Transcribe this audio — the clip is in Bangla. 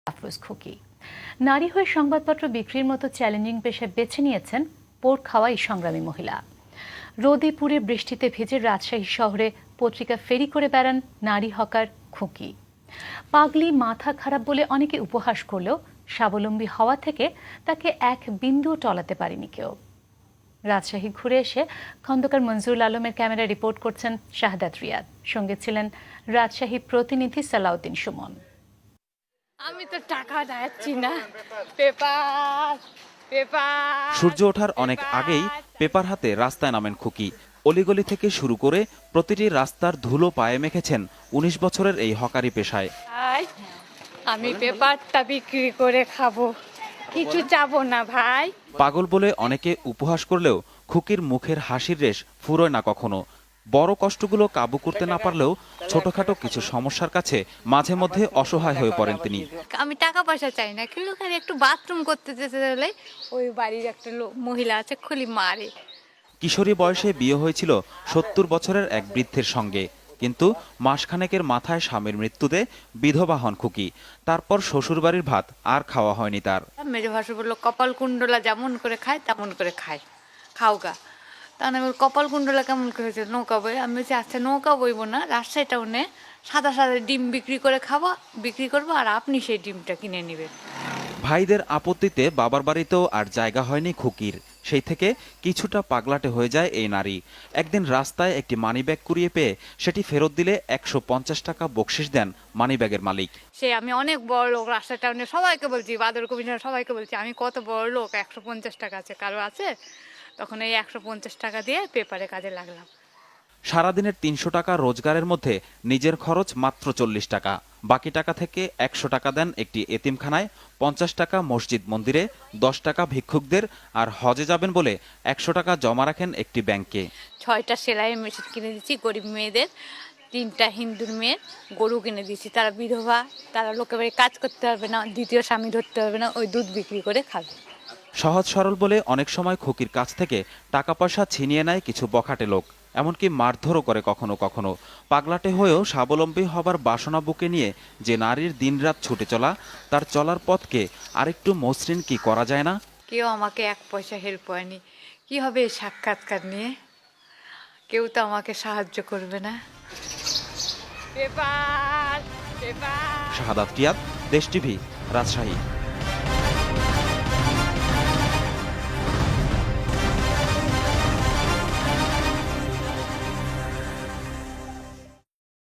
আফরোজ খুকি নারী হয়ে সংবাদপত্র বিক্রির মতো চ্যালেঞ্জিং পেশা বেছে নিয়েছেন পোড় খাওয়া এই সংগ্রামী মহিলা। রোদে পুড়ে বৃষ্টিতে ভিজে রাজশাহী শহরে পত্রিকা ফেরি করে বেড়ান নারী হকার খুকি। পাগলি মাথা খারাপ বলে অনেকে উপহাস করলেও স্বাবলম্বী হওয়া থেকে তাকে এক বিন্দু টলাতে পারেনি কেউ। রাজশাহী ঘুরে এসে খন্দকার মঞ্জুরুল আলমের ক্যামেরায় রিপোর্ট করছেন শাহাদাত রিয়াদ, সঙ্গে ছিলেন রাজশাহী প্রতিনিধি সালাউদ্দিন সুমন। আমি তো টাকা যাচ্ছি না। Paper paper. সূর্য ওঠার অনেক আগেই পেপার হাতে রাস্তায় নামেন খুকি। অলিগলি থেকে শুরু করে প্রতিটি রাস্তার ধুলো পায়ে মেখেছেন ১৯ বছরের এই হকারি পেশায়। আমি পেপারটা বিক্রি করে খাবো, কিছু চাবো না ভাই। পাগল বলে অনেকে উপহাস করলেও খুকির মুখের হাসির রেশ ফুরোয় না কখনো। বড় কষ্টগুলো কাবু করতে না পারলেও ছোটখাটো কিছু সমস্যার কাছে মাঝে মধ্যে অসহায় হয়ে পড়েন তিনি। আমি টাকা পয়সা চাই না, কিন্তু খালি একটু বাথরুম করতে যেতে গেলে ওই বাড়ির একটা মহিলা আছে, খুলি মারে। কিশোরী বয়সে বিয়ে হয়েছিল ৭০ বছরের এক বৃদ্ধের সঙ্গে, কিন্তু মাসখানেকের মাথায় স্বামীর মৃত্যুতে বিধবা হন খুকি। তারপর শ্বশুরবাড়ির ভাত আর খাওয়া হয়নি তার। মেজো ভাসু বললো কপাল কুণ্ডলা যেমন করে খায় তেমন করে খায়, খাওগা। তাহলে আমি কপাল কুণ্ডলা কেমন করেছে, নৌকা বই। আমি বলছি আচ্ছা নৌকা বইবো না, রাজশাহী টাউনে সাদা সাদা ডিম বিক্রি করবো, আর আপনি সেই ডিমটা কিনে নেবেন। ভাইদের আপত্তিতে বাবার বাড়িতেও আর জায়গা হয়নি খুকির। সেই থেকে কিছুটা পাগলাটে হয়ে যায় এই নারী। একদিন রাস্তায় একটি মানিব্যাগ কুড়িয়ে পেয়ে সেটি ফেরত দিলে ১৫০ টাকা বকশিশ দেন মানিব্যাগের মালিক। সে আমি অনেক বড় লোক, রাস্তা টাউনে সবাইকে বলছি, বাদর কবির সবাইকে বলছি আমি কত বড় লোক, ১৫০ টাকা আছে, কারো আছে। তখন এই ১৫০ টাকা দিয়ে পেপারে কাজে লাগলাম। সারাদিনের ৩০০ টাকা রোজগারের মধ্যে নিজের খরচ মাত্র ৪০ টাকা। বাকি টাকা থেকে ১০০ টাকা দেন একটি এতিমখানায়, ৫০ টাকা মসজিদ মন্দিরে, ১০ টাকা ভিক্ষুকদের, আর হজে যাবেন বলে ১০০ টাকা জমা রাখেন একটি ব্যাংকে। ৬টা সেলাই মেশিন কিনে দিচ্ছি গরিব মেয়েদের, 3টা হিন্দুর মেয়ের গরু কিনে দিচ্ছি। তারা বিধবা, তারা লোকের বাড়ি কাজ করতে পারবে না, দ্বিতীয় স্বামী ধরতে পারবে না, ওই দুধ বিক্রি করে খাবে। সহজ সরল বলে অনেক সময় খুকির কাছ থেকে টাকা পয়সা ছিনিয়ে নেয় কিছু বখাটে লোক, এমনকি মারধরও করে কখনো কখনো। পাগলাটে হয়েও স্বাবলম্বী হবার বাসনা বুকে নিয়ে যে নারীর দিনরাত ছুটে চলা, তার চলার পথকে আরেকটু মসৃণ কি করা যায় না? কেউ আমাকে এক পয়সা হেল্প হয়নি, কি হবে এই সাক্ষাৎকার নিয়ে? কেউ তো আমাকে সাহায্য করবে না। Paper paper. শাহাদাত রিয়াদ, দেশ টিভি, রাজশাহী।